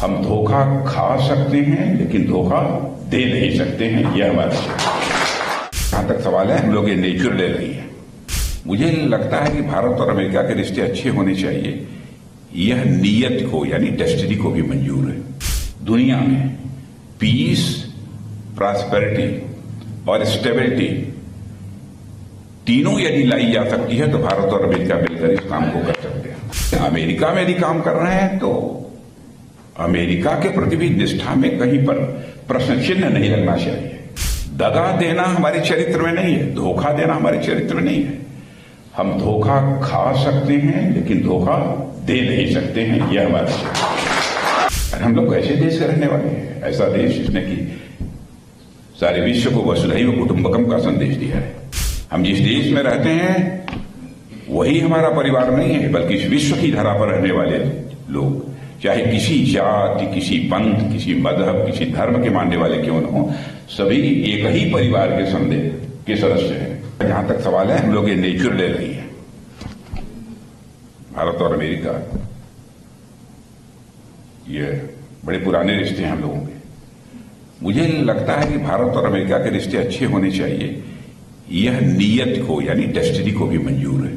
हम धोखा खा सकते हैं लेकिन धोखा दे नहीं सकते हैं, यह हमारा जहां तक सवाल है हम लोग ये नेचर ले रही है। मुझे लगता है कि भारत और अमेरिका के रिश्ते अच्छे होने चाहिए, यह नियत को यानी डेस्टिनी को भी मंजूर है। दुनिया में पीस, प्रॉस्पेरिटी और स्टेबिलिटी तीनों यदि लाई जा सकती है तो भारत और अमेरिका मिलकर इस काम को कर सकते हैं। अमेरिका में यदि काम कर रहे हैं तो अमेरिका के प्रति भी निष्ठा में कहीं पर प्रश्न चिन्ह नहीं लगना चाहिए। दगा देना हमारे चरित्र में नहीं है, धोखा देना हमारे चरित्र में नहीं है। हम धोखा खा सकते हैं लेकिन धोखा दे नहीं सकते हैं, यह हमारा चरित्र। हम लोग ऐसे देश के रहने वाले हैं, ऐसा देश जिसने कि सारे विश्व को वसुधैव कुटुंबकम का संदेश दिया है। हम जिस देश में रहते हैं वही हमारा परिवार नहीं है, बल्कि इस विश्व की धरा पर रहने वाले लोग, चाहे किसी जाति, किसी पंथ, किसी मजहब, किसी धर्म के मानने वाले क्यों न हो, सभी एक ही परिवार के सदस्य हैं। जहां तक सवाल है हम लोग ये नेचर ले रही है। भारत और अमेरिका ये बड़े पुराने रिश्ते हैं हम लोगों के। मुझे लगता है कि भारत और अमेरिका के रिश्ते अच्छे होने चाहिए, यह नियत को यानी डेस्टिनी को भी मंजूर है।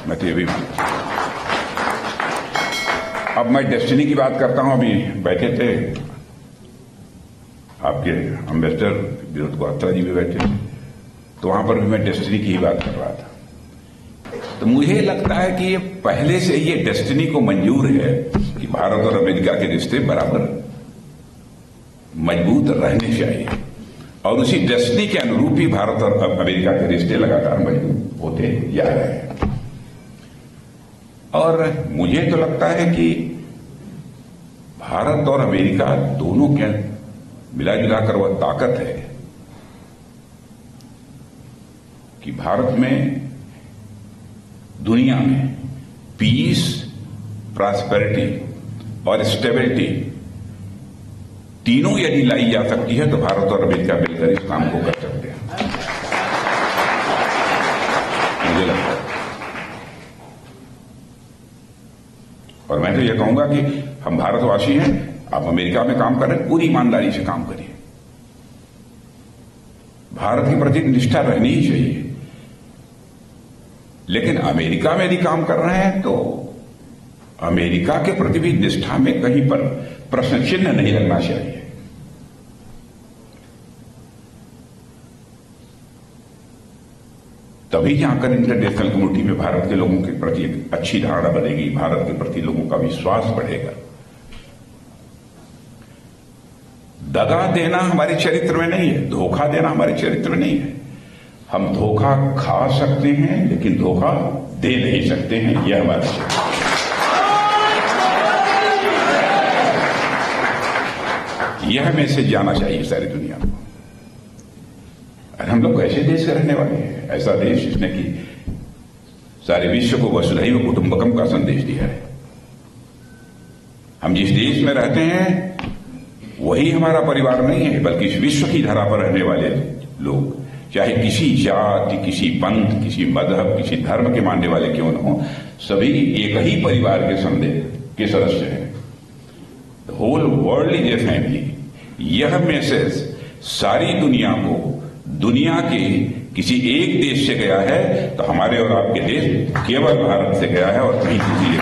मैं तो ये भी मानता हूं। अब मैं डेस्टिनी की बात करता हूं। अभी बैठे थे आपके अम्बेसडर विनोद क्वात्रा जी भी बैठे थे, तो वहां पर भी मैं डेस्टिनी की ही बात कर रहा था। तो मुझे लगता है कि ये पहले से ये डेस्टिनी को मंजूर है कि भारत और अमेरिका के रिश्ते बराबर मजबूत रहने चाहिए, और उसी डेस्टिनी के अनुरूप ही भारत और अमेरिका के रिश्ते लगातार मजबूत होते जा रहे हैं। और मुझे तो लगता है कि भारत और अमेरिका दोनों के मिला जुलाकर वह ताकत है कि भारत में, दुनिया में पीस, प्रॉस्पेरिटी और स्टेबिलिटी तीनों यदि लाई जा सकती है तो भारत और अमेरिका मिलकर इस काम को कर सकते हैं, मुझे लगता है। और मैं तो यह कहूंगा कि हम भारतवासी हैं, आप अमेरिका में काम कर रहे हैं, पूरी ईमानदारी से काम करिए। भारत के प्रति निष्ठा रहनी ही चाहिए, लेकिन अमेरिका में यदि काम कर रहे हैं तो अमेरिका के प्रति भी निष्ठा में कहीं पर प्रश्न चिन्ह नहीं लगना चाहिए। तभी जाकर इंटरनेशनल कम्युनिटी में भारत के लोगों के प्रति एक अच्छी धारणा बनेगी, भारत के प्रति लोगों का विश्वास बढ़ेगा। दगा देना हमारे चरित्र में नहीं है, धोखा देना हमारे चरित्र में नहीं है। हम धोखा खा सकते हैं लेकिन धोखा दे नहीं सकते हैं, यह हमारा चरित्र। यह मैसेज जाना चाहिए सारी दुनिया को। और हम लोग ऐसे देश के रहने वाले हैं, ऐसा देश जिसने कि सारे विश्व को वसुधैव कुटुंबकम का संदेश दिया है। हम जिस देश में रहते हैं वही हमारा परिवार नहीं है, बल्कि इस विश्व की धरा पर रहने वाले लोग, चाहे किसी जाति, किसी पंथ, किसी मजहब, किसी धर्म के मानने वाले क्यों न हो, सभी एक ही परिवार के सदस्य हैं। The whole world is a family. यह मैसेज सारी दुनिया को, दुनिया के किसी एक देश से गया है तो हमारे और आपके देश केवल भारत से गया है और कहीं किसी एक